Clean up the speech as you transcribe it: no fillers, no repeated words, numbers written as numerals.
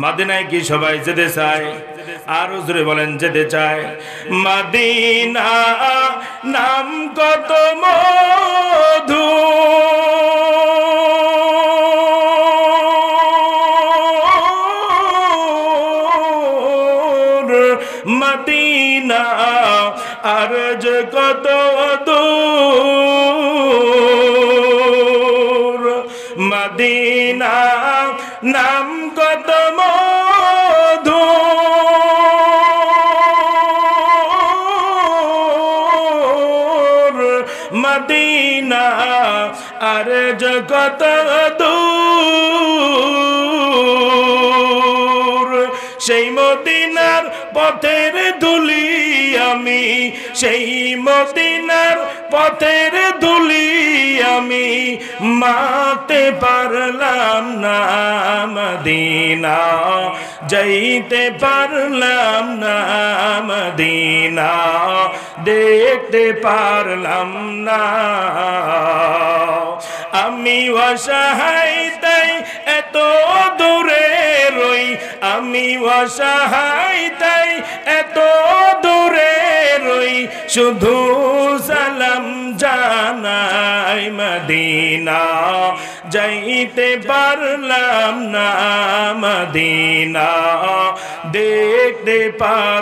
মদিনায় কি সবাই যেতে চায়? আরো জোরে বলেন, যেতে চায়। মদিনা নাম কত মধু, মদিনা আর যে কত দূর, মদিনা নাম কত মধু, মদিনা আর যে কত দূর। সেই মদিনার পথের ধুলি আমি, সেই মদিনার পথের ধুলি আমি মাতে পারলাম না, মদিনা যাইতে পারলাম না, মদিনা দেখতে পারলাম না। আমি অসহায় তাই এত দূরে রই, আমি অসহায় তাই এত দূরে রই, শুধু সালাম জানাই, মদিনা যাইতে পারলাম না, মদিনা দেখতে পার